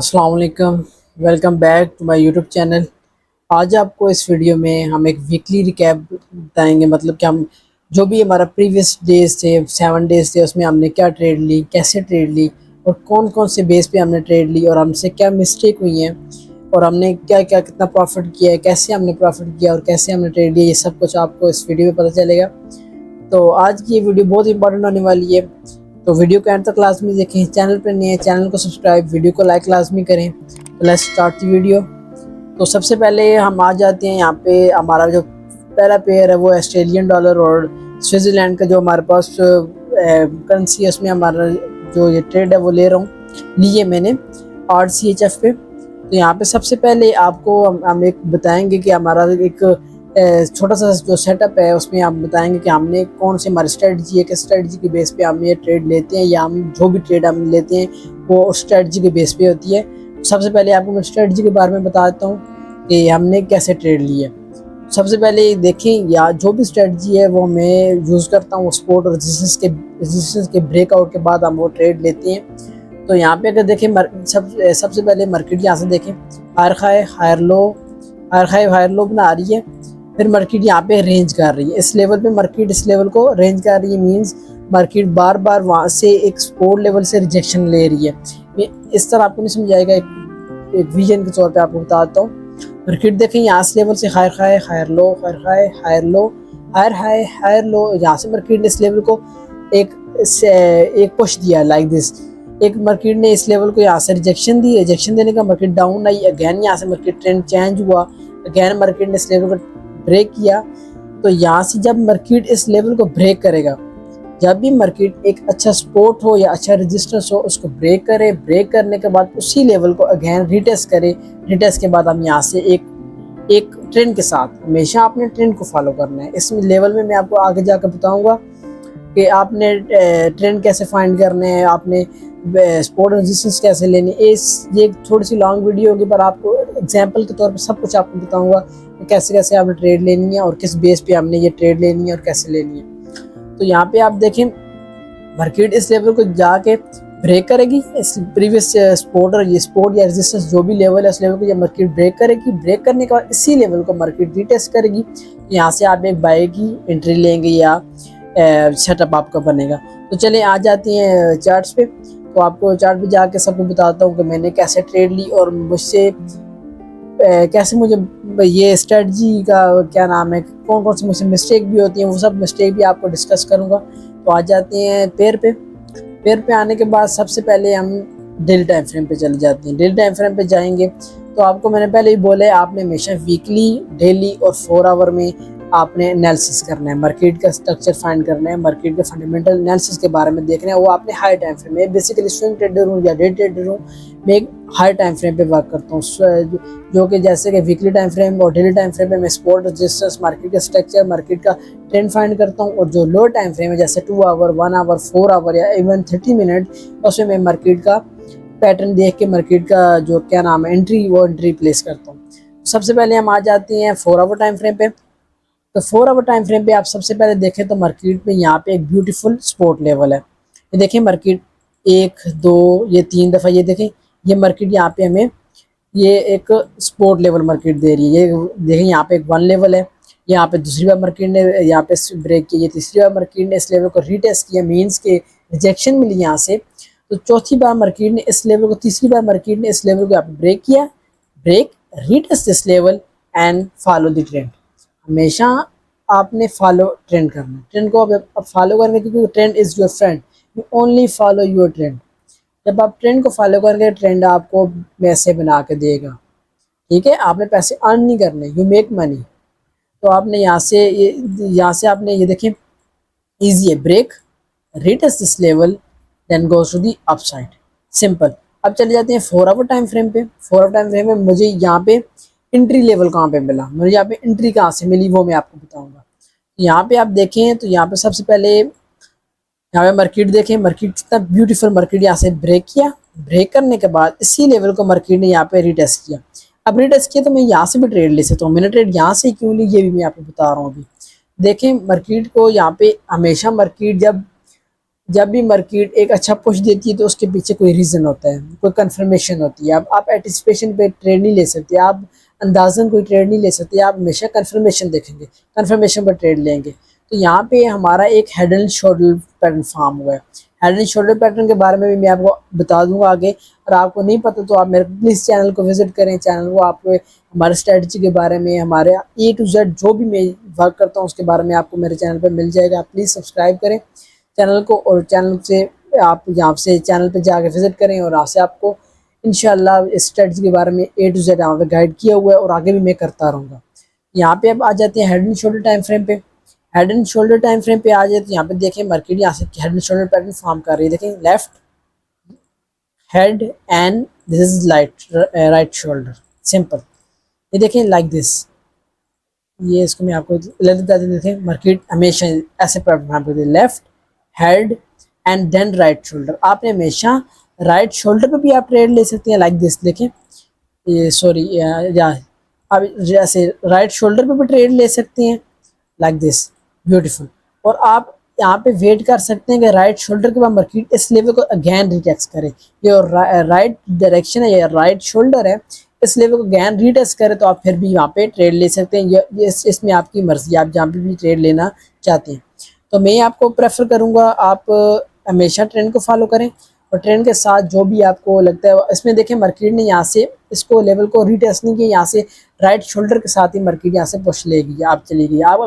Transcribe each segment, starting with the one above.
अस्सलाम वालेकुम। Welcome back to my YouTube channel. आज आपको इस वीडियो में हम एक वीकली रिकैप बताएंगे, मतलब कि हम जो भी हमारा प्रीवियस डेज थे, 7 डेज थे, उसमें हमने क्या ट्रेड ली, कैसे ट्रेड ली और कौन कौन से बेस पे हमने ट्रेड ली और हमसे क्या मिस्टेक हुई हैं और हमने क्या क्या कितना प्रॉफिट किया है, कैसे हमने प्रॉफिट किया और कैसे हमने ट्रेड लिया, ये सब कुछ आपको इस वीडियो में पता चलेगा। तो आज की ये वीडियो बहुत इंपॉर्टेंट होने वाली है, तो वीडियो को एंड तक लाजमी देखें। चैनल पर नए हैं, चैनल को सब्सक्राइब, वीडियो को लाइक लाजमी करें। तो लेट्स स्टार्ट द वीडियो। तो सबसे पहले हम आ जाते हैं यहाँ पे। हमारा जो पहला पेयर है वो ऑस्ट्रेलियन डॉलर और स्विट्ज़रलैंड का जो हमारे पास करेंसी है, उसमें हमारा जो ये ट्रेड है वो ले रहा हूँ, लिए मैंने RCHF पे। तो यहाँ पे सबसे पहले आपको हम एक बताएंगे कि हमारा एक छोटा सा जो सेटअप है उसमें आप बताएंगे कि हमने कौन सी हमारी स्ट्रेटजी है, किस स्ट्रेटजी के बेस पे हम ये ट्रेड लेते हैं, या हम जो भी ट्रेड हम लेते हैं वो उस स्ट्रेटजी के बेस पे होती है। सबसे पहले आपको मैं स्ट्रेटजी के बारे में बता देता हूँ कि हमने कैसे ट्रेड ली है। सबसे पहले देखें, या जो भी स्ट्रेटजी है वो मैं यूज़ करता हूँ, सपोर्ट और रेजिस्टेंस के ब्रेकआउट के बाद हम वो ट्रेड लेते हैं। तो यहाँ पे अगर देखें सबसे पहले मार्केट यहाँ से देखें, higher high higher low, higher high higher low बना रही है। फिर मार्केट यहाँ पे रेंज कर रही है, इस लेवल पे मार्केट इस लेवल को रेंज कर रही है, मींस मार्केट बार बार वहाँ से एक सपोर्ट लेवल से रिजेक्शन ले रही है। मैं इस तरह आपको नहीं समझाएगा, एक विजन के तौर पे आपको बताता हूँ। मार्केट देखें यहाँ से लेवल से higher high higher low, higher high higher low, higher high higher low, यहाँ से मार्केट ने इस लेवल को एक पुश दिया लाइक दिस। एक मार्केट ने इस लेवल को यहाँ से रिजेक्शन दी, रिजेक्शन देने का मार्केट डाउन आई, अगेन यहाँ से मार्केट ट्रेंड चेंज हुआ, अगेन मार्केट ने इस लेवल को ब्रेक किया। तो यहाँ से जब मार्केट इस लेवल को ब्रेक करेगा, जब भी मार्केट एक अच्छा सपोर्ट हो या अच्छा रेजिस्टेंस हो, उसको ब्रेक करे, ब्रेक करने के बाद उसी लेवल को अगेन रिटेस्ट करे, रिटेस्ट के बाद हम यहाँ से एक ट्रेंड के साथ हमेशा आपने ट्रेंड को फॉलो करना है। इस लेवल में मैं आपको आगे जाकर बताऊंगा कि आपने ट्रेंड कैसे फाइंड करने हैं, आपने सपोर्ट रेजिस्टेंस कैसे लेनी है। ये थोड़ी सी लॉन्ग वीडियो होगी, पर आपको एग्जांपल के तौर पे सब कुछ आपको बताऊंगा कि कैसे कैसे आपने ट्रेड लेनी है और किस बेस पे आपने ये ट्रेड लेनी है और कैसे लेनी है। तो यहाँ पे आप देखें, मार्केट इस लेवल को जाके ब्रेक करेगी, इस प्रीवियस सपोर्ट और ये सपोर्ट या रेजिस्टेंस जो भी लेवल है उस लेवल को जब मार्केट ब्रेक करेगी, ब्रेक करने के बाद इसी लेवल को मार्केट रिटेस्ट करेगी। यहाँ से आप एक बाय की एंट्री लेंगे या सेटअप आपका बनेगा। तो चलिए आ जाती हैं चार्ट्स पे। तो आपको चार्ट पे जाके सबको बताता हूँ कि मैंने कैसे ट्रेड ली और मुझसे कैसे मुझे ये स्ट्रेटजी का क्या नाम है, कौन कौन सी मुझसे मिस्टेक भी होती हैं, वो सब मिस्टेक भी आपको डिस्कस करूँगा। तो आ जाते हैं पेयर पे। पेयर पे आने के बाद सबसे पहले हम डेली टाइम फ्रेम पे चले जाते हैं। डेली टाइम फ्रेम पे जाएंगे तो आपको मैंने पहले ही बोला है, आपने हमेशा वीकली, डेली और 4 आवर में आपने एनालिसिस करना है, मार्केट का स्ट्रक्चर फाइंड करना है, मार्केट के फंडामेंटल एनालिसिस के बारे में देखना है। वो आपने हाई टाइम फ्रेम में, बेसिकली स्विंग ट्रेडर हूँ या डे ट्रेडर हूँ, मैं एक हाई टाइम फ्रेम पे वर्क करता हूँ, जो कि जैसे कि वीकली टाइम फ्रेम और डेली टाइम फ्रेम में मैं सपोर्ट रेजिस्टेंस, मार्केट का स्ट्रक्चर, मार्केट का ट्रेंड फाइंड करता हूँ। और जो लो टाइम फ्रेम है जैसे 2 आवर, 1 आवर, 4 आवर या इवन 30 मिनट, उसमें मैं मार्केट का पैटर्न देख के मार्केट का जो क्या नाम है एंट्री, वो एंट्री प्लेस करता हूँ। सबसे पहले हम आ जाते हैं 4 आवर टाइम फ्रेम पे। तो 4 आवर टाइम फ्रेम पे आप सबसे पहले देखें तो मार्केट में यहाँ पे एक ब्यूटीफुल सपोर्ट लेवल है। ये देखें मार्केट 1 2 ये 3 दफ़ा, ये देखें ये मार्केट यहाँ पे हमें ये एक सपोर्ट लेवल मार्केट दे रही है। ये देखें यहाँ पे एक 1 लेवल है, यहाँ पे दूसरी बार मार्केट ने यहाँ पे ब्रेक किया, ये तीसरी बार मार्केट ने इस लेवल को रिटेस्ट किया, मीन्स के रिजेक्शन मिली यहाँ से। तो चौथी बार मार्केट ने इस लेवल को, तीसरी बार मार्केट ने इस लेवल को यहाँ पे ब्रेक किया, break, retest this level and follow the trend. हमेशा आपने फॉलो ट्रेंड करना है, ट्रेंड को अब फॉलो करेंगे क्योंकि trend is your friend, you only follow your trend. जब आप ट्रेंड को फॉलो करेंगे, ट्रेंड आपको पैसे बना के देगा, ठीक है। आपने पैसे अर्न नहीं करने, यू मेक मनी। तो आपने यहाँ से आपने ये देखें, ईजी है, break, retest this level, then goes to the upside, simple. अब चले जाते हैं 4 आवर टाइम फ्रेम पे। 4 आवर टाइम फ्रेम में मुझे यहाँ पे एंट्री लेवल कहाँ पे मिला, मुझे यहाँ पे एंट्री कहाँ से मिली वो मैं आपको बताऊंगा। यहाँ पे आप देखें तो यहाँ पे सबसे पहले यहाँ पे मार्केट देखें, मार्केट कितना ब्यूटीफुल, मार्केट यहाँ से ब्रेक किया, ब्रेक करने के बाद इसी लेवल को मार्केट ने यहाँ पे रिटेस्ट किया। अब रिटेस्ट किया तो मैं यहाँ से भी ट्रेड ले सकता हूँ, मैंने ट्रेड यहाँ से क्यों ली ये भी मैं आपको बता रहा हूँ अभी। देखें मार्केट को यहाँ पे हमेशा मार्केट जब जब भी मार्केट एक अच्छा पुश देती है तो उसके पीछे कोई रीज़न होता है, कोई कंफर्मेशन होती है। अब आप एंटिसिपेशन पे ट्रेड नहीं ले सकते, आप अंदाज़न कोई ट्रेड नहीं ले सकते, आप हमेशा कंफर्मेशन देखेंगे, कंफर्मेशन पर ट्रेड लेंगे। तो यहाँ पे हमारा एक head and shoulder pattern form हुआ है। हेड एंड शोल्डर पैटर्न के बारे में भी मैं आपको बता दूंगा आगे। और आपको नहीं पता तो आप मेरे प्लीज़ चैनल को विजिट करें, चैनल को आपको हमारे स्ट्रेटजी के बारे में, हमारे A to Z जो भी मैं वर्क करता हूँ उसके बारे में आपको मेरे चैनल पर मिल जाएगा। आप प्लीज़ सब्सक्राइब करें चैनल को, और चैनल से आप यहाँ से चैनल पे जाके विजिट करें, और यहाँ से आपको इंशाल्लाह इस स्ट्रेटजी के बारे में A to Z यहाँ पे गाइड किया हुआ है, और आगे भी मैं करता रहूँगा। यहाँ पे अब आ जाते हैं head and shoulder time frame पे। Head and shoulder time frame पे आ जाए तो यहाँ पे देखें मार्केट यहाँ से head and shoulder pattern form कर रही है। देखें left head and this is right shoulder, simple. ये देखें लाइक दिस, ये इसको मैं आपको देखें मार्केट हमेशा ऐसे परफॉर्म करती है, left head and then right shoulder. आपने हमेशा राइट शोल्डर पे भी आप ट्रेड ले सकते हैं लाइक दिस। देखें ये सॉरी आप जैसे राइट शोल्डर पे भी ट्रेड ले सकते हैं लाइक दिस, ब्यूटीफुल। और आप यहाँ पे वेट कर सकते हैं कि राइट शोल्डर के बाद मार्केट इस लेवल को अगेन रिटेस्ट करे। ये राइट डायरेक्शन है, ये राइट शोल्डर है, इस लेवल को अगेन रिटेस्ट करे तो आप फिर भी यहाँ पे ट्रेड ले सकते हैं। ये इसमें आपकी मर्जी, आप जहाँ पे भी ट्रेड लेना चाहते हैं। तो मैं आपको प्रेफर करूँगा आप हमेशा ट्रेंड को फॉलो करें, और ट्रेंड के साथ जो भी आपको लगता है इसमें देखें मार्केट ने यहाँ से इसको लेवल को रीटेस्ट नहीं किया, यहाँ से राइट शोल्डर के साथ ही मार्केट यहाँ से पुश लेगी, आप चलेगी। आप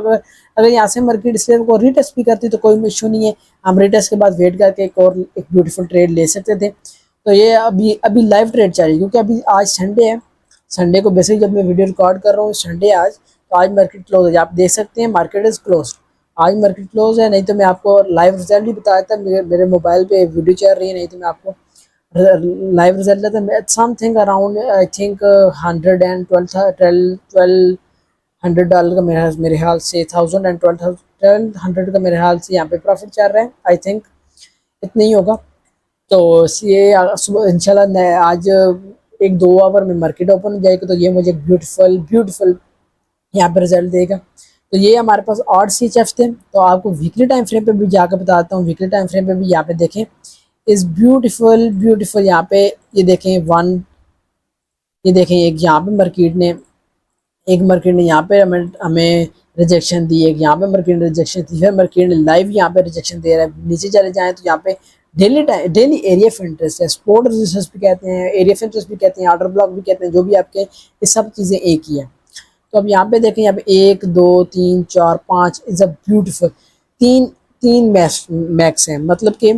अगर यहाँ से मार्केट इस लेवल को रीटेस्ट भी करती तो कोई इशू नहीं है, हम रीटेस्ट के बाद वेट करके एक ब्यूटीफुल ट्रेड ले सकते थे। तो ये अभी लाइव ट्रेड चल रही है, क्योंकि अभी आज संडे है। संडे को बेसिकली जब मैं वीडियो रिकॉर्ड कर रहा हूँ संडे आज, तो आज मार्केट क्लोज है, आप देख सकते हैं मार्केट इज़ क्लोज। आज मार्केट क्लोज है, नहीं तो मैं आपको लाइव रिजल्ट ही बताया था। मेरे मोबाइल पे वीडियो चल रही है, नहीं तो मैं आपको लाइव रिजल्ट देता। समथिंग अराउंड आई थिंक $112 का मेरे ख्याल से 1200 का मेरे ख्याल से यहाँ पे प्रॉफिट चल रहा है। आई थिंक इतना ही होगा। तो ये सुबह इंशाल्लाह आज 1-2 आवर में मार्केट ओपन हो जाएगी, तो ये मुझे ब्यूटीफुल यहाँ पे रिजल्ट देगा। तो ये हमारे पास और CHF थे। तो आपको वीकली टाइम फ्रेम पे भी जाकर बताता हूँ। वीकली टाइम फ्रेम पे भी यहाँ पे देखें इस ब्यूटीफुल यहाँ पे ये देखें ये देखें एक मार्केट ने यहाँ पे हमें रिजेक्शन दी, एक यहाँ पे मार्केट ने रिजेक्शन दी, फिर मार्केट ने लाइव यहाँ पे रिजेक्शन दे रहा है। नीचे चले जाएँ तो यहाँ पे डेली एरिया ऑफ इंटरेस्ट है, सपोर्ट रेजिस्टेंस भी कहते हैं, एरिया ऑफ इंटरेस्ट भी कहते हैं, ऑर्डर ब्लॉक भी कहते हैं, जो भी आपके ये सब चीज़ें एक ही है। तो अब यहाँ पे देखें, यहाँ पे 1 2 3 4 5 इज़ अ ब्यूटीफुल तीन मैक्स हैं, मतलब कि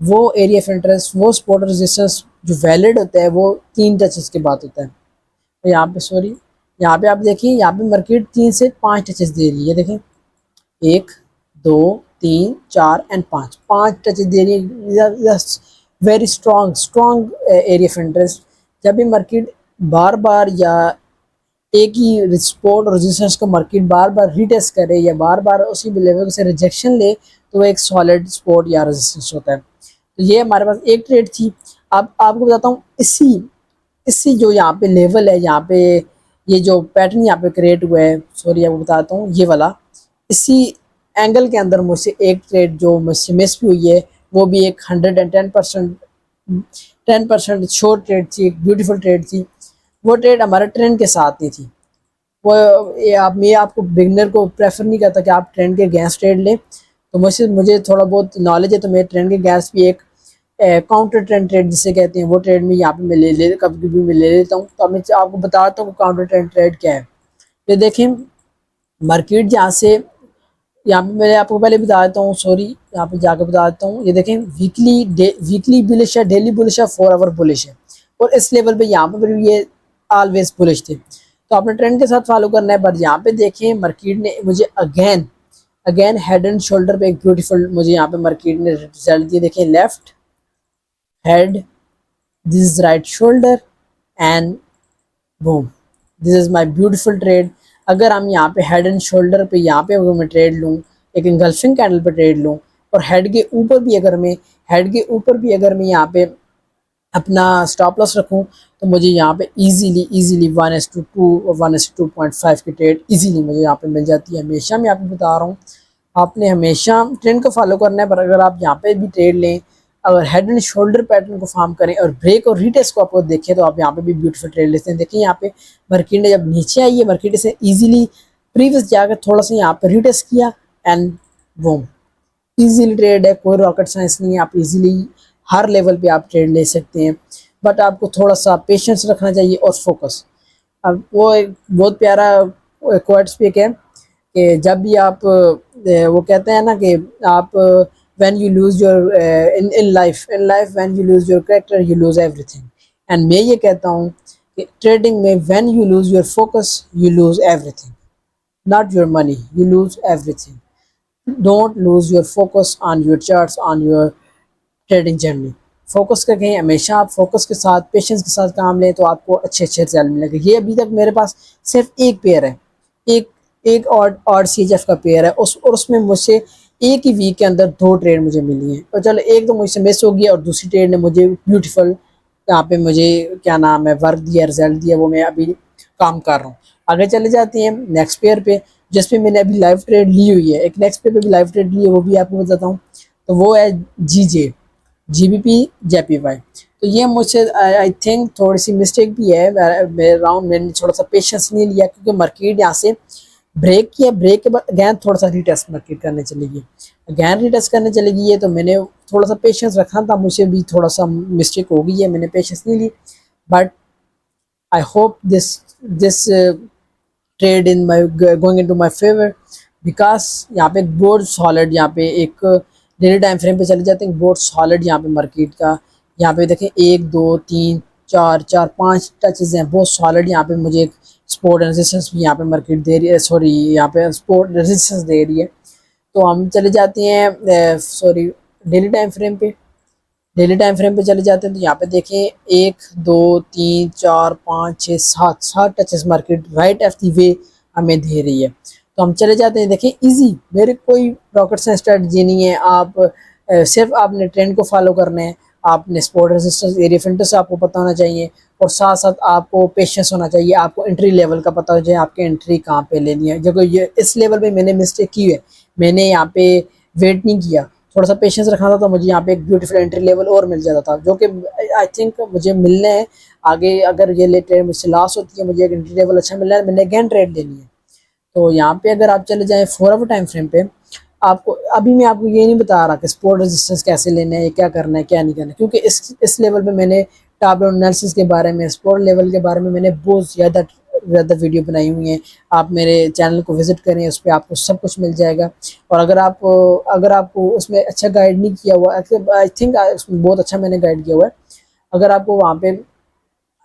वो एरिया ऑफ इंटरेस्ट, वो सपोर्ट रेजिस्टेंस जो वैलिड होता है वो 3 टचेस के बाद होता है। तो यहाँ पे आप देखिए, यहाँ पे मार्केट 3 से 5 टचेस दे रही है। देखें 1 2 3 4 एंड 5 टचेस दे रही है। Very strong area of interest. जब भी मार्केट बार बार या एक ही सपोर्ट और रेजिस्टेंस को मार्केट बार बार रीटेस्ट करे या बार बार उसी लेवल से रिजेक्शन ले, तो वो एक सॉलिड सपोर्ट या रेजिस्टेंस होता है। तो ये हमारे पास एक ट्रेड थी। अब आपको बताता हूँ इसी जो यहाँ पे लेवल है, यहाँ पे ये जो पैटर्न यहाँ पे क्रिएट हुआ है, सॉरी आपको बताता हूँ, ये वाला इसी एंगल के अंदर मुझसे एक ट्रेड जो मुझसे मिस भी हुई है, वो भी एक 10% शॉर्ट ट्रेड थी, एक ब्यूटीफुल ट्रेड थी। वो ट्रेड हमारे ट्रेंड के साथ नहीं थी। वो मैं आपको बिगनर को प्रेफर नहीं करता कि आप ट्रेंड के अगेंस्ट ट्रेड लें। तो मुझे थोड़ा बहुत नॉलेज है, तो मैं ट्रेंड के अगेंस्ट भी एक काउंटर ट्रेंड ट्रेड जिसे कहते हैं, वो ट्रेड में यहाँ पे मैं कभी कभी मैं ले लेता हूँ। तो मैं आपको बताता हूँ काउंटर ट्रेंड ट्रेड क्या है। ये देखें मार्केट जहाँ से, यहाँ पे मैं आपको पहले बता देता हूँ, सॉरी यहाँ पे जाकर बता देता हूँ। ये देखें वीकली बुलिश है, डेली बुलिश है, 4 आवर बुलिश है, और इस लेवल पे यहाँ पर ये ऑलवेज बुलिश थे। तो आपने ट्रेंड के साथ फॉलो करना है। बट यहाँ पे देखें मार्केट ने मुझे अगेन हेड एंड शोल्डर पे एक ब्यूटीफुल मुझे यहाँ पे मार्केट ने रिजल्ट दिए। देखें left head, this is right shoulder and boom, this is my beautiful trade. अगर हम यहाँ पे हेड एंड शोल्डर पे यहाँ पे अगर मैं ट्रेड लूँ, एक इंगल्फिंग कैंडल पे ट्रेड लूँ, और हेड के ऊपर भी अगर मैं यहाँ पे अपना स्टॉप लॉस रखूँ, तो मुझे यहाँ पे इजीली 1:2 और 1:2.5 की ट्रेड इजीली मुझे यहाँ पे मिल जाती है। हमेशा मैं आपको बता रहा हूँ आपने हमेशा ट्रेंड को फॉलो करना है। पर अगर आप यहाँ पे भी ट्रेड लें, अगर हेड एंड शोल्डर पैटर्न को फॉर्म करें और ब्रेक और रीटेस्ट को आपको देखें तो आप यहाँ पे भी ब्यूटीफुल ट्रेड लेते हैं। देखिए यहाँ पे मार्केट ने जब नीचे आई है, मार्केट से इजीली प्रीवियस जाकर थोड़ा सा यहाँ पे रीटेस्ट किया एंड बूम, इजीली ट्रेड है, कोई रॉकेट साइंस नहीं है, आप इजीली हर लेवल पे आप ट्रेड ले सकते हैं। बट आपको थोड़ा सा पेशेंस रखना चाहिए और फोकस। अब वो एक बहुत प्यारा कोट्स स्पीक है कि जब भी आप वो कहते हैं ना कि आप when you lose your in life when you lose your character you lose everything. And मैं ये कहता हूँ कि ट्रेडिंग में when you lose your focus you lose everything, not your money, you lose everything. Don't lose your focus on your charts, on your trading journey. Focus करके हमेशा आप focus के साथ पेशेंस के साथ काम लें तो आपको अच्छे अच्छे रिजल्ट मिलेंगे। ये अभी तक मेरे पास सिर्फ एक पेयर है, एक एक और CHF का पेयर है, उसमें मुझसे एक ही वीक के अंदर 2 ट्रेड मुझे मिली हैं। और चलो एक तो मुझसे मिस हो गया और दूसरी ट्रेड ने मुझे ब्यूटीफुल यहाँ पे मुझे क्या नाम है वर्क दिया, रिजल्ट दिया, वो मैं अभी काम कर रहा हूँ। आगे चले जाते हैं नेक्स्ट पेयर पे जिसपे मैंने अभी लाइव ट्रेड ली हुई है। एक नेक्स्ट पेयर पे भी लाइव ट्रेड ली है, वो भी आपको बताता हूँ। तो वो है GBP JPY। तो ये मुझसे आई थिंक थोड़ी सी मिस्टेक भी है मेरे राउंड, मैंने थोड़ा सा पेशेंस नहीं लिया क्योंकि मार्केट यहाँ से ब्रेक किया, ब्रेक के बाद अगैन थोड़ा सा रीटेस्ट मार्केट करने चली गई, अगैन रीटेस्ट करने चली गई है। तो मैंने थोड़ा सा पेशेंस रखा था, मुझे भी थोड़ा सा मिस्टेक हो गई है, मैंने पेशेंस नहीं ली। But I hope this trade in my going into my favour because यहाँ पे बहुत सॉलिड, यहाँ पे एक डेली टाइम फ्रेम पे चले जाते हैं, बहुत सॉलिड यहाँ पे मार्केट का। यहाँ पे देखें 1 2 3 4 4 5 टचेज हैं, बहुत सॉलिड। यहाँ पे मुझे एक सपोर्ट रेजिस्टेंस भी यहाँ पे मार्केट दे रही है, सॉरी यहाँ पे सपोर्ट रेजिस्टेंस दे रही है। तो हम चले जाते हैं सॉरी डेली टाइम फ्रेम पे, डेली टाइम फ्रेम पे चले जाते हैं। तो यहाँ पे देखें 1 2 3 4 5 6 7 touches market right of the way हमें दे रही है। तो हम चले जाते हैं, देखें इजी, मेरे कोई रॉकेट साइंस स्ट्रेटजी नहीं है। आप सिर्फ आपने ट्रेंड को फॉलो करना है, आपने सपोर्ट रेजिस्टेंस एरिया फिल्टर आपको पता होना चाहिए और साथ साथ आपको पेशेंस होना चाहिए, आपको एंट्री लेवल का पता हो जाए, आपकी एंट्री कहाँ पे लेनी है। जो ये इस लेवल पे मैंने मिस्टेक की है, मैंने यहाँ पे वेट नहीं किया, थोड़ा सा पेशेंस रखना था तो मुझे यहाँ पे एक ब्यूटीफुल एंट्री लेवल और मिल जाता था, जो कि आई थिंक मुझे मिलने हैं आगे। अगर ये ट्रेड मुझसे लॉस होती है, मुझे एक एंट्री लेवल अच्छा मिलना है, मैंने अगेन ट्रेड लेनी है। तो यहाँ पे अगर आप चले जाएँ 4 आवर टाइम फ्रेम पे, आपको अभी मैं आपको ये नहीं बता रहा कि सपोर्ट रेजिस्टेंस कैसे लेना है, क्या करना है क्या नहीं करना है, क्योंकि इस लेवल पे मैंने टॉप डाउन एनालिसिस के बारे में, सपोर्ट लेवल के बारे में मैंने बहुत ज़्यादा वीडियो बनाई हुई हैं। आप मेरे चैनल को विज़िट करें, उस पर आपको सब कुछ मिल जाएगा। और अगर आपको उसमें अच्छा गाइड नहीं किया हुआ, आई थिंक उसमें बहुत अच्छा मैंने गाइड किया हुआ है, अगर आपको वहाँ पे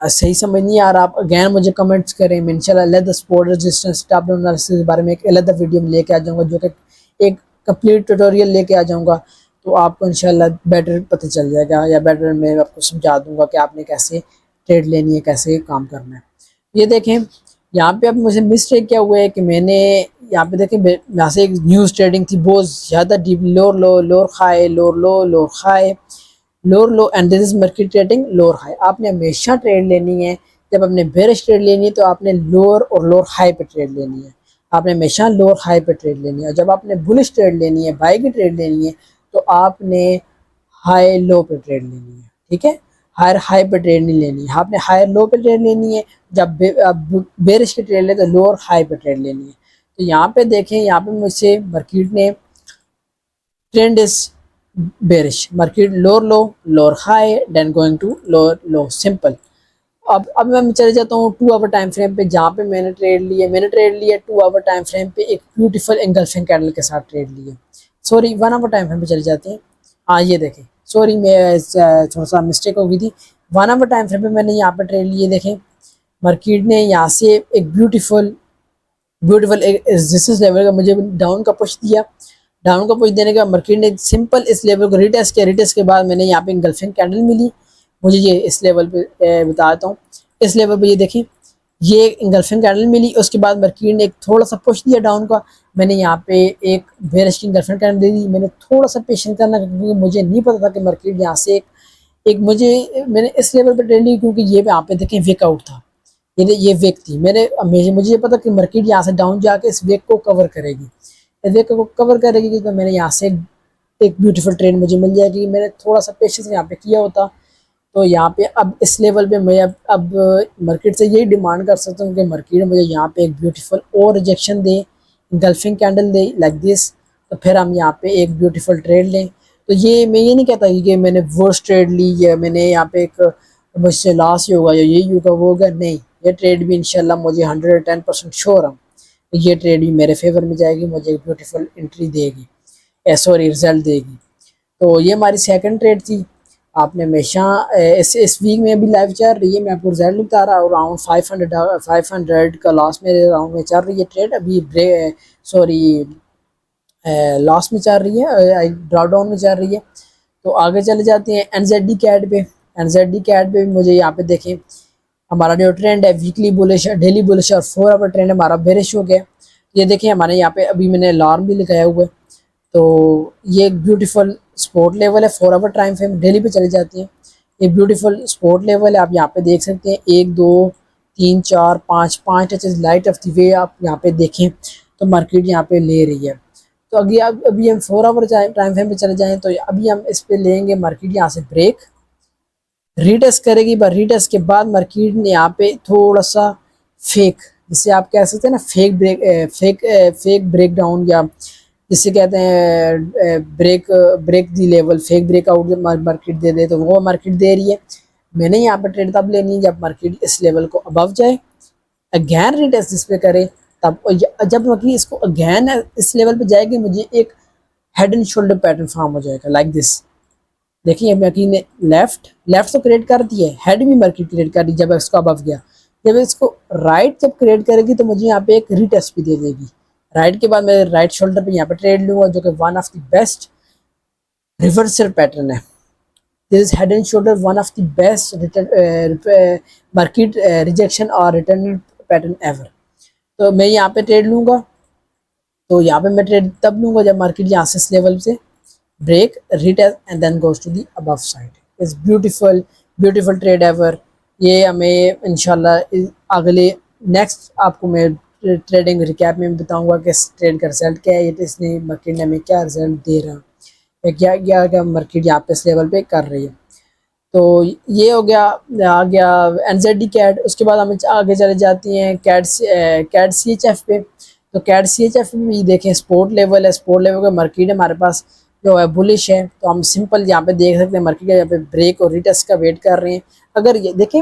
सही समझ नहीं आ रहा, आप अगैन मुझे कमेंट्स करें, मैं इंशाल्लाह अलग support resistance top down analysis के बारे में एक अलग वीडियो में लेके आ जाऊँगा, जो कि एक कंप्लीट ट्यूटोरियल लेके आ जाऊँगा। तो आपको इंशाल्लाह बेटर पता चल जाएगा, या बेटर मैं आपको समझा दूँगा कि आपने कैसे ट्रेड लेनी है, कैसे काम करना है। ये देखें यहाँ पे अब मुझे मिस्टेक क्या हुआ है कि मैंने यहाँ पे देखें यहाँ से एक न्यूज़ ट्रेडिंग थी बहुत ज़्यादा deep, lower low lower high, lower low lower high, lower low and this is market trading lower high. आपने हमेशा ट्रेड लेनी है, जब आपने बेरिश ट्रेड लेनी है तो आपने लोअर और लोअर हाई पे ट्रेड लेनी है, आपने हमेशा लोअर हाई पे ट्रेड लेनी है। और जब आपने बुलिश ट्रेड लेनी है, बाई की ट्रेड लेनी है, तो आपने हाई लो पे ट्रेड लेनी है, ठीक है। हायर हाई पे ट्रेड नहीं लेनी है, आपने हायर लो पे ट्रेड लेनी है। जब बेरिश की ट्रेड ले तो लोअर हाई पे ट्रेड लेनी है। तो यहाँ पे देखें, यहाँ पे मुझसे मार्केट ने trend is bearish, market lower low lower high then going to lower low, simple. अब मैं चले जाता हूँ 2 आवर टाइम फ्रेम पे, जहाँ पे मैंने ट्रेड लिया 2 आवर टाइम फ्रेम पे एक ब्यूटीफुल एंगल्फिंग कैंडल के साथ ट्रेड लिया। सॉरी 1 आवर टाइम फ्रेम पे चले जाते हैं। हाँ ये देखें, सॉरी मैं थोड़ा सा मिस्टेक हो गई थी। 1 आवर टाइम फ्रेम पे मैंने यहाँ पे ट्रेड लिए, देखें मार्केट ने यहाँ से एक ब्यूटीफुल रेजिस्टेंस लेवल का मुझे डाउन का पुश दिया। डाउन का पुश देने के बाद मार्केट ने सिंपल इस लेवल को रिटेस्ट किया, रिटेस्ट के बाद मैंने यहाँ पे एंगल्फिंग कैंडल मिली मुझे। ये इस लेवल पे बताता हूँ, इस लेवल पे ये देखें ये एंगल्फिंग कैंडल मिली। उसके बाद मार्केट ने एक थोड़ा सा पुश दिया डाउन का, मैंने यहाँ पे एक बेरिश की एंगल्फिंग कैंडल दे दी। मैंने थोड़ा सा पेशेंस करना क्योंकि मुझे नहीं पता था कि मार्केट यहाँ से एक मैंने इस लेवल पर ट्रेड ली, क्योंकि ये यहाँ पे देखें वेक आउट था, ये वेक थी। मुझे ये पता कि मार्केट यहाँ से डाउन जाके इस वेक को कवर करेगी, विक को कवर करेगी तो मैंने यहाँ से एक ब्यूटीफुल ट्रेड मुझे मिल जाएगी। मैंने थोड़ा सा पेशेंस यहाँ पे किया होता तो यहाँ पे अब इस लेवल पे मैं अब मार्केट से यही डिमांड कर सकता हूँ कि मार्केट मुझे यहाँ पे एक ब्यूटीफुल और रिजेक्शन दे, गल्फिंग कैंडल दे लाइक दिस, तो फिर हम यहाँ पे एक ब्यूटीफुल ट्रेड लें। तो ये मैं ये नहीं कहता कि मैंने वर्स्ट ट्रेड ली या मैंने यहाँ पे एक मुझसे लॉस ही होगा या यही होगा वो होगा, नहीं, ये ट्रेड भी इंशाल्लाह मुझे 110% श्योर हूँ ये ट्रेड भी मेरे फेवर में जाएगी, मुझे एक ब्यूटीफुल एंट्री देगी, सॉरी रिजल्ट देगी। तो ये हमारी सेकंड ट्रेड थी। आपने हमेशा इस वीक में अभी लाइव चल रही है, मैं आपको रिजल्ट बता रहा हूँ, अराउंड 500 का लॉस मेरे अराउंड में चल रही है ट्रेड अभी, सॉरी लॉस में चल रही है, ड्रॉप डाउन में चल रही है। तो आगे चले जाते हैं एनजेडी कैट पे। एनजेडी कैट पे भी मुझे यहाँ पे देखें हमारा जो ट्रेंड है वीकली बुलिश, डेली बुलिश और 4 आवर ट्रेंड हमारा बेरिश हो गया। ये देखें हमारे यहाँ पे अभी मैंने अलार्म भी लगाया हुआ है। तो ये एक ब्यूटीफुल सपोर्ट लेवल है, 4 आवर टाइम फ्रेम डेली पे चले जाती हैं। एक ब्यूटीफुल सपोर्ट लेवल है, आप यहाँ पे देख सकते हैं 1 2 3 4 5 5 touches light of the way आप यहाँ पे देखें तो मार्केट यहाँ पे ले रही है। तो अभी हम 4 आवर टाइम फ्रेम पे चले जाएं तो अभी हम इस पे लेंगे मार्केट यहाँ से ब्रेक रीटेस्ट करेगी, पर रीटेस्ट के बाद मार्केट ने यहाँ पे थोड़ा सा फेक, जिसे आप कह सकते हैं ना fake break, fake break down या जिसे कहते हैं break the level, fake breakout जब मार्केट दे दे तो वो मार्केट दे रही है। मैंने यहाँ पे ट्रेड तब लेनी है जब मार्केट इस लेवल को अबव जाए, अगैन रीटेस्ट इस पे करे, तब जब मार्केट इसको अगैन इस लेवल पे जाएगी मुझे एक head and shoulder pattern form हो जाएगा लाइक दिस। देखिए मार्केट ने लेफ्ट तो क्रिएट कर दी है, हेड भी मार्केट क्रिएट कर दी जब इसको अबव गया। जब इसको राइट जब क्रिएट करेगी तो मुझे यहाँ पे एक रीटेस्ट भी दे देगी। राइट के बाद मैं राइट शोल्डर पे यहाँ पे ट्रेड लूंगा जो कि one of the best reversal pattern है। This is head and shoulder one of the best market rejection और रिटर्न पैटर्न एवर। तो मैं यहाँ पे ट्रेड लूंगा, तो यहाँ पे मैं ट्रेड तब लूंगा जब मार्केट यहाँ से इस लेवल से break retest and then goes to the above side. It's beautiful trade ever। ये हमें इंशाल्लाह अगले नेक्स्ट आपको मैं ट्रेडिंग रिकैप में बताऊंगा कि इस ट्रेड का रिजल्ट क्या है, ये इसने मार्केट ने हमें क्या रिजल्ट दे रहा है, क्या मार्केट यहाँ पे इस लेवल पे कर रही है। तो ये हो गया आ गया एनजेडी कैट। उसके बाद हम आगे चले जाती हैं कैट सी एच एफ पे। तो कैट सी एच एफ में भी देखें स्पोर्ट लेवल है, स्पोर्ट लेवल का मार्केट हमारे पास जो है बुलिश है। तो हम सिंपल यहाँ पे देख सकते हैं मार्केट का यहाँ पे ब्रेक और रिटेस्ट का वेट कर रहे हैं। अगर ये देखें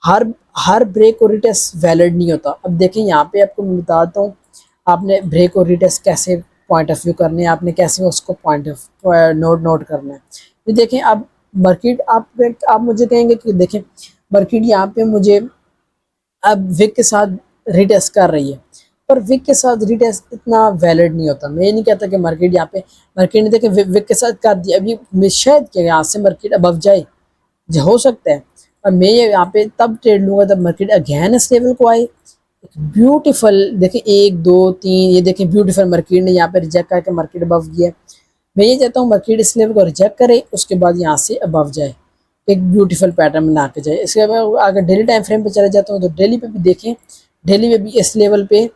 हर ब्रेक और रिटेस्ट वैलिड नहीं होता। अब देखें यहाँ पे आपको मैं बताता हूँ आपने ब्रेक और रिटेस्ट कैसे पॉइंट ऑफ व्यू करने हैं, आपने कैसे उसको पॉइंट ऑफ नोट करना है। तो देखें अब मार्केट आप मुझे कहेंगे कि देखें मार्केट यहाँ पे मुझे अब विक के साथ रिटेस्ट कर रही है, पर विक के साथ रिटेस्ट इतना वैलिड नहीं होता। मैं ये नहीं कहता कि मार्केट यहाँ पे मार्केट ने देखे विक के साथ कर दिया, अभी शायद कि यहाँ से मार्केट अबव जाए जो हो सकता है, और मैं ये यहाँ पे तब ट्रेड लूँगा जब मार्केट अगेन इस लेवल को आए। ब्यूटीफुल देखें 1 2 3, ये देखें ब्यूटीफुल मार्केट ने यहाँ पे रिजेक्ट करके मार्केट अबव गया। मैं ये चाहता हूँ मार्केट इस लेवल को रिजेक्ट करे उसके बाद यहाँ से अबव जाए, एक ब्यूटीफुल पैटर्न बना के जाए। इसके बाद अगर डेली टाइम फ्रेम पे चले जाता हूँ तो डेली पे भी देखें, डेली में भी इस लेवल पे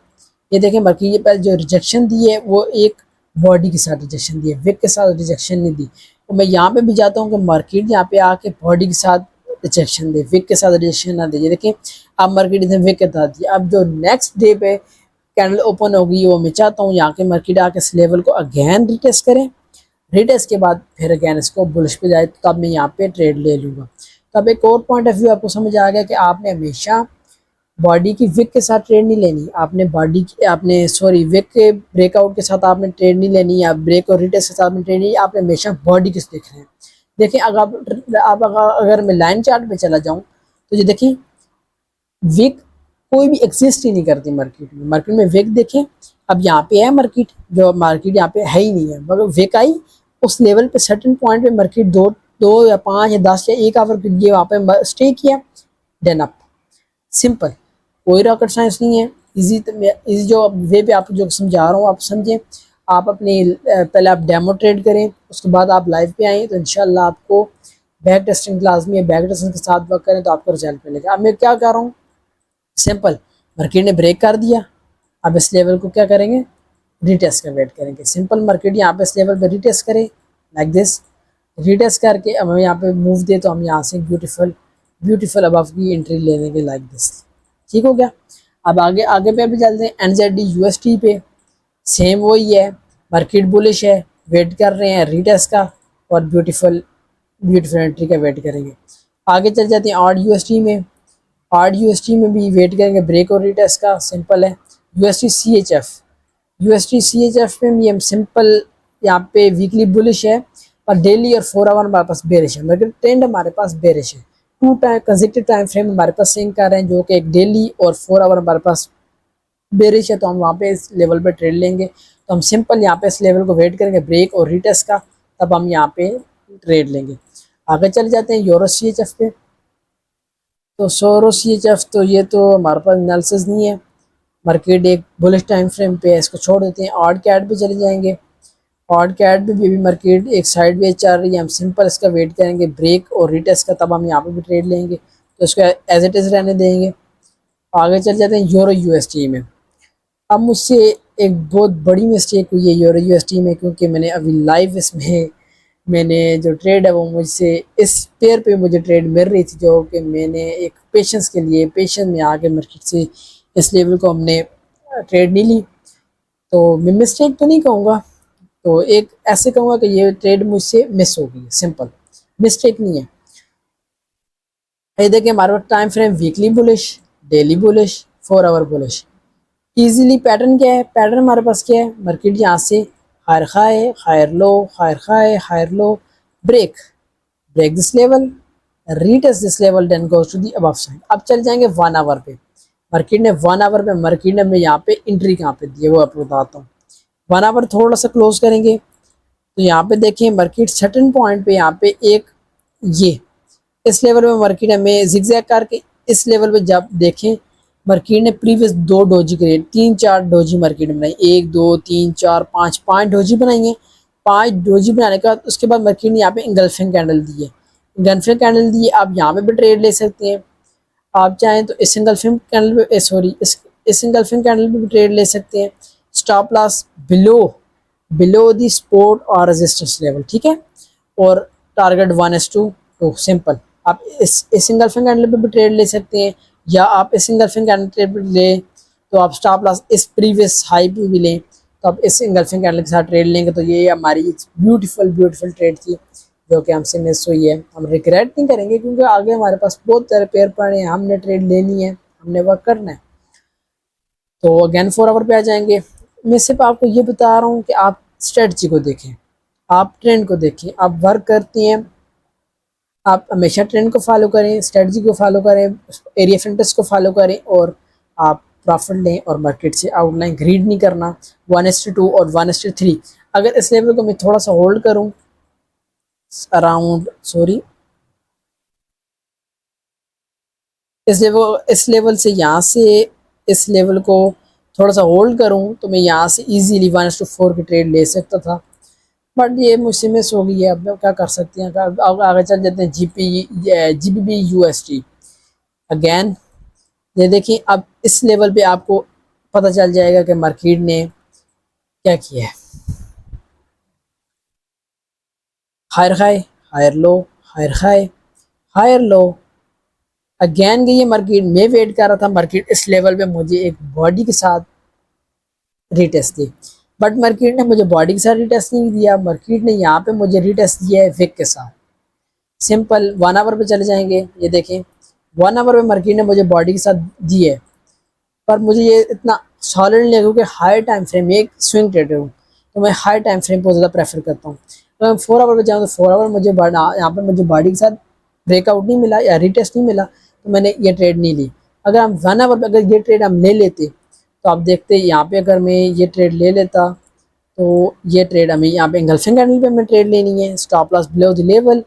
ये देखें मार्केट ये पहले जो रिजेक्शन दी है वो एक बॉडी के साथ रिजेक्शन दी है, विक के साथ रिजेक्शन नहीं दी। तो मैं यहाँ पे भी जाता हूँ कि मार्केट यहाँ पे आके बॉडी के साथ रिजेक्शन दे, विक के साथ रिजेक्शन ना दे। ये देखें अब मार्केट इसने विक के साथ दिया। अब जो नेक्स्ट डे पे कैंडल ओपन होगी वो मैं चाहता हूँ यहाँ के मार्केट आके इस लेवल को अगेन रिटेस्ट करें, रिटेस्ट के बाद फिर अगेन इसको बुलिश पे जाए, तो तब मैं यहाँ पे ट्रेड ले लूँगा। तो अब एक और पॉइंट ऑफ व्यू आपको समझ आ गया कि आपने हमेशा बॉडी की विक के साथ ट्रेड नहीं लेनी, आपने विक के ब्रेकआउट के साथ आपने ट्रेड नहीं लेनी, या ब्रेक और रिटेस्ट के साथ आपने ट्रेड नहीं, आपने हमेशा बॉडी किस देख रहे हैं। देखिए अगर मैं लाइन चार्ट पे चला जाऊँ तो ये देखिए विक कोई भी एग्जिस्ट ही नहीं करती मार्केट में विक देखें अब यहाँ पे है मार्केट, जो मार्केट यहाँ पे है ही नहीं है, मगर विक आई उस लेवल पे सर्टेन पॉइंट पे मार्केट दो या 5 या 10 या 1 आवर के लिए वहाँ पे स्टे किया, देन अप। सिंपल, कोई रॉकेट साइंस नहीं है, इजी जो वे पे आपको जो समझा रहा हूँ आप समझें। आप अपनी पहले आप डेमो ट्रेड करें, उसके बाद आप लाइव पे आएँ तो इंशाल्लाह आपको बैक टेस्टिंग क्लास में बैक टेस्टिंग के साथ वर्क करें तो आपको रिजल्ट मिलेगा। अब मैं क्या कर रहा हूँ, सिंपल मार्केट ने ब्रेक कर दिया, अब इस लेवल को क्या करेंगे रीटेस्ट का वेट करेंगे। सिंपल मार्केट यहाँ पे इस लेवल पे रीटेस्ट करें लाइक दिस, रीटेस्ट करके अब हम यहाँ पे मूव दे तो हम यहाँ से ब्यूटीफुल अबव की एंट्री ले लेंगे लाइक दिस। ठीक हो गया। अब आगे आगे पे भी चलते हैं एनजेडी यूएसटी पे, सेम वही है, मार्केट बुलिश है, वेट कर रहे हैं रीटेस्ट का और ब्यूटीफुल एंट्री का वेट करेंगे। आगे चल जाते हैं आर्ड यूएसटी में, आर्ड यूएसटी में भी वेट करेंगे ब्रेक और रीटेस्ट का। सिंपल है। यूएसटी सीएचएफ में भी हम सिंपल यहाँ पे वीकली बुलिश है और डेली और 4 आवर हमारे पास बेरिश है, मगर ट्रेंड हमारे पास बेरिश है। 2 टाइम कंसेक्यूटिव टाइम फ्रेम हमारे पास सिंक कर रहे हैं जो कि एक डेली और 4 आवर हमारे पास बेरिश है, तो हम वहाँ पे इस लेवल पे ट्रेड लेंगे। तो हम सिंपल यहाँ पे इस लेवल को वेट करेंगे ब्रेक और रीटेस्ट का, तब हम यहाँ पे ट्रेड लेंगे। आगे चले जाते हैं यूरो सीएचएफ पे। तो सोरो सीएचएफ तो ये तो हमारे पास एनालिसिस नहीं है, मार्केट एक बुलिश टाइम फ्रेम पे है, इसको छोड़ देते हैं। ऑड कैट पे चले जाएंगे। ऑड कैट पे भी मार्केट एक साइड वेज चल रही है, हम सिंपल इसका वेट करेंगे ब्रेक और रीटेस्ट का, तब हम यहाँ पे भी ट्रेड लेंगे। तो इसको एज इट इज़ रहने देंगे। आगे चल जाते हैं यूरो यूएसटी में। अब मुझसे एक बहुत बड़ी मिस्टेक हुई है यूरो यूएसटी में, क्योंकि मैंने अभी लाइव इसमें मैंने जो ट्रेड है वो मुझसे इस पेयर पे मुझे ट्रेड मिल रही थी, जो कि मैंने एक पेशेंस में आके मार्केट से इस लेवल को हमने ट्रेड नहीं ली। तो मैं मिस्टेक तो नहीं कहूँगा, तो एक ऐसे कहूँगा कि ये ट्रेड मुझसे मिस हो गई, सिंपल मिस्टेक नहीं है। ये देखिए हमारे पास time frame weekly bullish, daily bullish, 4 hour bullish. Easily pattern क्या है, पैटर्न हमारे पास क्या है, मार्केट यहाँ से higher high, higher low, higher high, higher low, break this level, retest this level, then goes to the above side. अब चल जाएंगे 1 आवर पे। मार्केट ने 1 आवर पे मार्केट ने हमें यहाँ पे एंट्री कहाँ पे दी है वो आपको बताता हूँ। 1 आवर थोड़ा सा क्लोज करेंगे तो यहाँ पे देखिए मार्केट सर्टेन पॉइंट पे यहाँ पे एक ये इस लेवल पे मार्केट हमें जिगजैग करके इस लेवल पे जब देखें मार्केट ने previous 2 doji create 3-4 doji market में बनाई, 1 2 3 4 5 डोजी बनाई है। 5 डोजी बनाने के बाद उसके बाद मार्केट ने यहाँ पे इंगल्फिंग कैंडल दी है, इंगल्फिंग कैंडल दी है। आप यहाँ पे भी ट्रेड ले सकते हैं, आप चाहें तो इस इंगल्फिंग कैंडल पे सॉरी इस इंगल्फिंग कैंडल पे भी ट्रेड ले सकते हैं। Stop loss below the support और रेजिस्टेंस लेवल, ठीक है, और टारगेट 1:2 सिंपल। आप इस इंगल्फिंग कैंडल पे भी ट्रेड ले सकते हैं, या आप इस इंगल्फिंग कैंडल पे लें तो आप स्टॉप लॉस इस प्रीवियस हाई पे भी लें, तो आप इस इंगल्फिंग कैंडल के साथ ट्रेड लेंगे। तो ये हमारी ब्यूटीफुल ट्रेड थी जो कि हमसे मिस हुई है। हम रिग्रेट नहीं करेंगे क्योंकि आगे हमारे पास बहुत सारे पेयर पड़े हैं, हमने ट्रेड लेनी है, हमने वर्क करना है। तो अगेन 4 आवर पे आ जाएंगे। मैं सिर्फ आपको ये बता रहा हूँ कि आप स्ट्रेटजी को देखें, आप ट्रेंड को देखें, आप वर्क करती हैं, आप हमेशा ट्रेंड को फॉलो करें, स्ट्रेटजी को फॉलो करें, एरिया फिल्टर्स को फॉलो करें और आप प्रॉफिट लें और मार्केट से आउटलाइन ग्रीड नहीं करना। 1:2 और 1:3 अगर इस लेवल को मैं थोड़ा सा होल्ड करूं अराउंड इस लेवल से यहाँ से इस लेवल को थोड़ा सा होल्ड करूं तो मैं यहाँ से इजीली 1:4 की ट्रेड ले सकता था, बट ये मुझसे मिस हो गई है। अब क्या कर सकते हैं। अब आगे चल जाते हैं जीबीबी यूएसटी। अगेन ये देखिए अब इस लेवल पे आपको पता चल जाएगा कि मार्केट ने क्या किया है। Higher high, higher low, higher high, higher low, again गई है मार्केट। मैं वेट कर रहा था मार्केट इस लेवल पे मुझे एक बॉडी के साथ रीटेस्ट दी, बट मार्केट ने मुझे बॉडी के साथ रीटेस्ट नहीं दिया, मार्केट ने यहाँ पे मुझे रीटेस्ट दिया है विक के साथ। सिंपल 1 आवर पे चले जाएंगे। ये देखें 1 आवर पे मार्केट ने मुझे बॉडी के साथ दी है, पर मुझे ये इतना सॉलिड नहीं लगा क्योंकि हाई टाइम फ्रेम, एक स्विंग ट्रेडर हूँ तो मैं हाई टाइम फ्रेम को ज़्यादा प्रेफर करता हूँ। तो मैं 4 आवर पे जाऊँ तो 4 आवर मुझे यहाँ पे मुझे बॉडी के साथ ब्रेकआउट नहीं मिला या रीटेस्ट नहीं मिला, तो मैंने ये ट्रेड नहीं ली। अगर हम 1 आवर पे अगर ये ट्रेड हम ले लेते तो आप देखते यहाँ पे अगर मैं ये ट्रेड ले लेता तो ये ट्रेड हमें यहाँ पे इंगल्फिंग कैंडल पे हमें ट्रेड लेनी है, stop loss below the level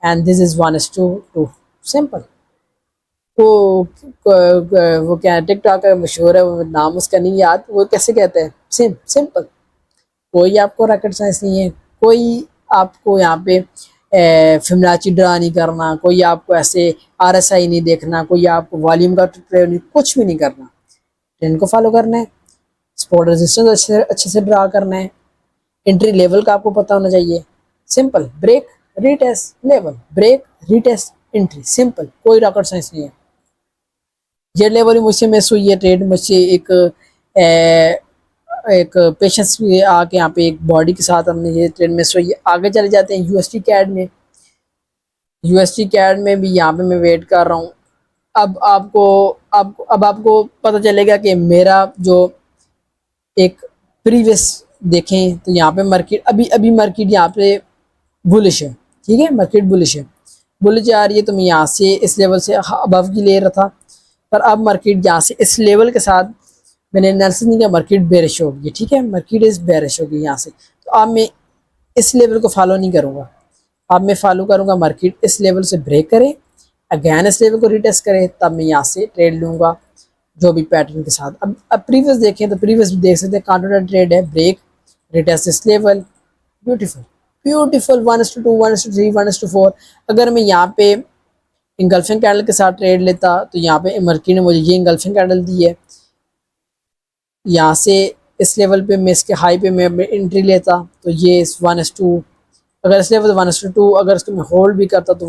and this is 1:2 simple. वो क्या टिकटॉक का मशहूर है, वो नाम उसका नहीं याद, वो कैसे कहते हैं, सिंपल। कोई आपको रॉकेट साइंस नहीं है, कोई आपको यहाँ पे फिबोनाची ड्रा नहीं करना, कोई आपको ऐसे आरएसआई नहीं देखना, कोई आपको वॉल्यूम का ट्रेड नहीं, कुछ भी नहीं करना, ट्रेंड को फॉलो करना है। सपोर्ट रेजिस्टेंस अच्छे से ड्रा करना है। एंट्री लेवल का आपको पता होना चाहिए। Simple, break retest level, break retest entry, simple, कोई रॉकेट साइंस नहीं है। ये लेवल मुझसे मिस हुई है ट्रेड, मुझसे एक पेशेंस भी आके यहाँ पे एक बॉडी के साथ हमने ये ट्रेड मिस हुई है। आगे चले जाते हैं यूएसटी कैड में। यूएसटी कैड में भी यहाँ पे मैं वेट कर रहा हूँ। अब आपको पता चलेगा कि मेरा जो एक प्रीवियस देखें तो यहाँ पे मार्केट अभी मार्केट यहाँ पे बुलिश है, ठीक है, मार्केट बुलिश है, बुलिश आ रही है। तो मैं यहाँ से इस लेवल से अबव की ले रहा था, पर अब मार्केट यहाँ से इस लेवल के साथ मैंने एनालिसिस नहीं किया, मार्केट बेरिश हो गई, ठीक है, मार्केट इस बेरिश हो गई यहाँ से। तो अब मैं इस लेवल को फॉलो नहीं करूँगा, अब मैं फॉलो करूँगा मार्केट इस लेवल से ब्रेक करे, अगैन इस लेवल को रिटेस्ट करे, तब मैं यहाँ से ट्रेड लूँगा जो भी पैटर्न के साथ। अब प्रीवियस देखें तो प्रीवियस भी देख सकते हैं, काउंटर ट्रेड है, ब्रेक रिटेस्ट इस लेवल, ब्यूटीफुल ब्यूटीफुल, 1:2 1:3 1:4। अगर मैं यहाँ पे इंगल्फिंग कैंडल के साथ ट्रेड लेता तो यहाँ पे मार्केट ने मुझे ये इंगल्फिंग कैंडल दी है, यहाँ से इस लेवल पे मैं इसके हाई पे मैं एंट्री लेता तो ये 1:2, अगर इस लेवल 1:2, अगर इसको मैं होल्ड भी करता तो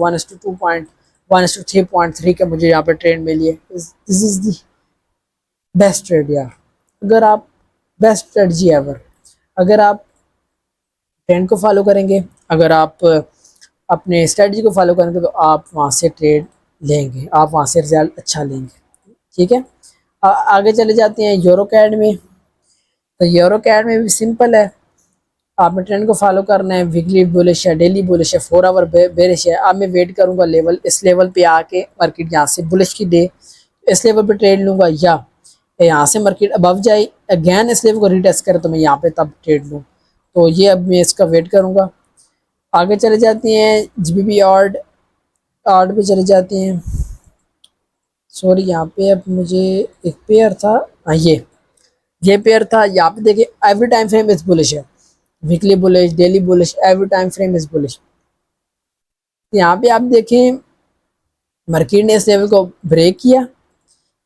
1:3.3 का मुझे यहाँ पे ट्रेड मिली है। This is the best trade यार। अगर आप बेस्ट स्ट्रेटजी एवर, अगर आप ट्रेंड को फॉलो करेंगे, अगर आप अपने स्ट्रेटजी को फॉलो करेंगे तो आप वहाँ से ट्रेड लेंगे, आप वहाँ से रिजल्ट अच्छा लेंगे, ठीक है। आगे चले जाते हैं यूरो कैड में। तो यूरो कैड में भी सिंपल है, आपने ट्रेंड को फॉलो करना है, वीकली बुलिश है, डेली बुलिश है, 4 आवर बेरिश है। अब मैं वेट करूँगा लेवल, इस लेवल पे आके मार्केट यहाँ से बुलिश की दे, इस लेवल पे ट्रेड लूँगा, या यहाँ से मार्केट अबव जाए अगैन इस लेवल को रीटेस्ट करे तो मैं यहाँ पे तब ट्रेड लूँ। तो ये अब मैं इसका वेट करूँगा। आगे चले जाते हैं जीबीपी ऑर्ड पे चले जाते हैं। सॉरी, यहाँ पे अब मुझे एक पेयर था, हाँ ये पेयर था। यहाँ पे देखिए every time frame is bullish है, weekly bullish, daily bullish, every time frame is bullish. यहाँ पे आप देखें मार्केट ने इस लेवल को ब्रेक किया,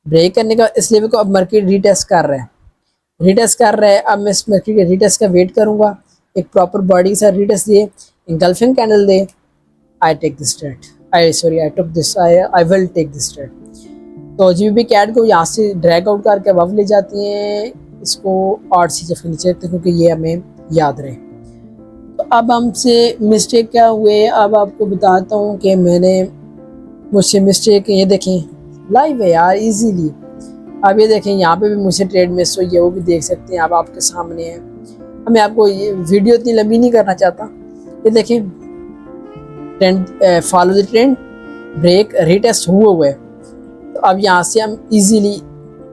ब्रेक करने का इस लेवल को अब मार्केट रीटेस्ट कर रहा है, रीटेस्ट कर रहा है। अब मैं इस मार्केट के रीटेस्ट का वेट करूँगा, एक प्रॉपर बॉडी के साथ रीटेस्ट दिए, इंगल्फिंग कैंडल दे, I take this trade, I took this, I will take this trade. तो जीबीपी कैड को यहाँ से ड्रैग आउट करके अब ले जाती हैं, इसको 8 CHF के नीचे रखते हैं क्योंकि ये हमें याद रहे। तो अब हमसे मिस्टेक क्या हुए, अब आपको बताता हूँ कि मुझसे मिस्टेक, ये देखें लाइव है यार इजीली। अब ये देखें यहाँ पे भी मुझसे ट्रेड मिस हुई है, वो भी देख सकते हैं, अब आपके सामने है। अब मैं आपको ये वीडियो इतनी लंबी नहीं करना चाहता। ये देखें trend, follow the trend, break retest हुए है। तो अब यहाँ से हम इजीली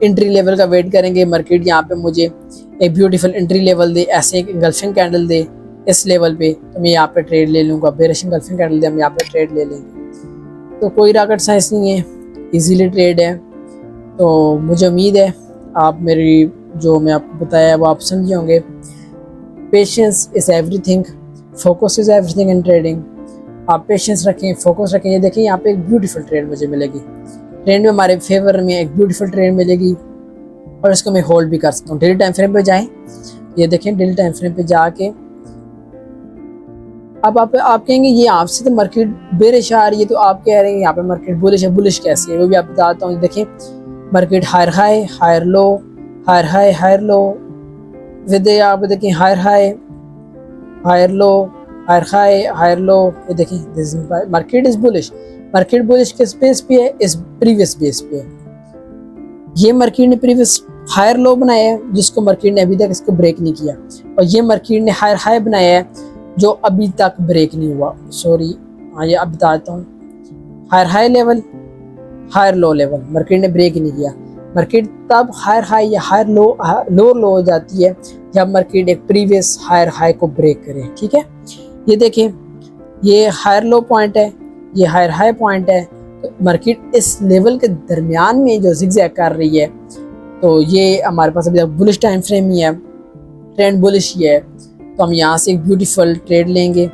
एंट्री लेवल का वेट करेंगे, मार्केट यहाँ पे मुझे एक ब्यूटीफुल एंट्री लेवल दे, ऐसे एक इंगल्फिंग कैंडल दे इस लेवल पे, तो मैं यहाँ पे ट्रेड ले लूँगा, बेरिश इंगल्फिंग कैंडल दे, हम यहाँ पे ट्रेड ले लेंगे। तो कोई रॉकेट साइंस नहीं है, इजीली ट्रेड है। तो मुझे उम्मीद है आप मेरी जो मैं आपको बताया वो आप समझे होंगे। Patience is everything, focus is everything in trading. आप पेशेंस रखें, फोकस रखें। ये देखिए यहाँ पे एक ब्यूटीफुल ट्रेड मुझे मिलेगी, ट्रेंड में हमारे फेवर में एक ब्यूटीफुल ट्रेड मिलेगी और इसको मैं होल्ड भी कर सकता हूँ। डेली टाइम फ्रेम पे जाएं, ये देखें डेली टाइम फ्रेम पे जाके अब आप कहेंगे ये आपसे तो मार्केट बेरिश आ रही है, तो आप कह रहे हैं यहाँ पे मार्केट बुलिश है, बुलिश कैसे है वो भी आप बताता हूँ। देखें market higher high higher low, higher high higher low, with आप देखें higher high higher low, higher high higher low. ये देखें market is bullish, market bullish किस बेस पे है, इस प्रीवियस बेस पे है। ये मार्केट ने प्रीवियस हायर लो बनाया है जिसको मार्केट ने अभी तक इसको ब्रेक नहीं किया, और ये मार्केट ने हायर हाई बनाया है जो अभी तक ब्रेक नहीं हुआ। सॉरी, हाँ ये अब बताता हूँ। Higher high level, higher low level, market ने ब्रेक नहीं किया। मार्केट तब हायर हाई या हायर लो लो हो जाती है जब मार्केट एक प्रीवियस हायर हाई को ब्रेक करे, ठीक है। ये देखें ये हायर लो पॉइंट है, ये हायर हाई पॉइंट है। तो मार्केट इस लेवल के दरमियान में जो जिगजैग कर रही है, तो ये हमारे पास अभी तक बुलिश टाइम फ्रेम ही है, ट्रेंड बुलिश ही है। तो हम यहाँ से एक ब्यूटीफुल ट्रेड लेंगे।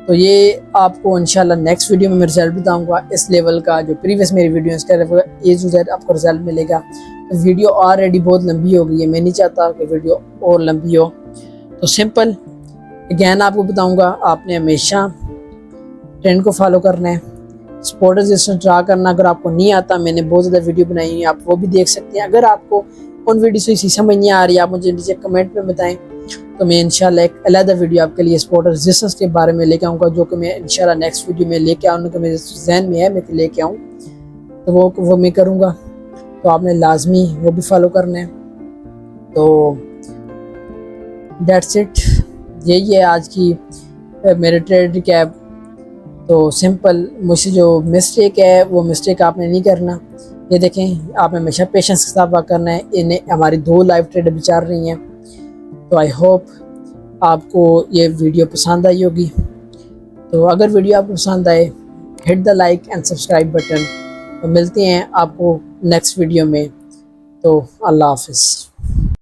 तो ये आपको इंशाल्लाह नेक्स्ट वीडियो में मैं रिजल्ट बताऊंगा इस लेवल का, जो प्रीवियस मेरी वीडियो इसका A to Z आपको रिजल्ट मिलेगा। वीडियो ऑलरेडी बहुत लंबी हो गई है, मैं नहीं चाहता कि वीडियो और लंबी हो। तो सिंपल अगैन आपको बताऊंगा, आपने हमेशा ट्रेंड को फॉलो करना है, स्पोर्ट रेजिस्टेंस ड्रा करना। अगर आपको नहीं आता, मैंने बहुत ज़्यादा वीडियो बनाई है, आप वो भी देख सकते हैं। अगर आपको उन वीडियो से इसी समझ नहीं आ रही, आप मुझे नीचे कमेंट में बताएं, तो मैं इंशाल्लाह एक अलग वीडियो आपके लिए स्पोर्ट रेजिस्टेंस के बारे में लेके आऊँगा, जो कि मैं इंशाल्लाह नेक्स्ट वीडियो में लेके आऊँगा। मेरे जहन में है मैं लेके आऊँ, तो वो मैं करूँगा। तो आपने लाजमी वो भी फॉलो करना है। तो दैट्स इट, यही है आज की मेरे ट्रेड रिकैप। तो सिंपल, मुझसे जो मिस्टेक है वो मिस्टेक आपने नहीं करना। ये देखें, आपने हमेशा पेशेंस के साथ वर्क करना है। इन्हें हमारी 2 लाइव ट्रेड अभी चल रही हैं। तो आई होप आपको ये वीडियो पसंद आई होगी। तो अगर वीडियो आपको पसंद आए, hit the like and subscribe button. तो मिलते हैं आपको नेक्स्ट वीडियो में। तो अल्लाह हाफिज़।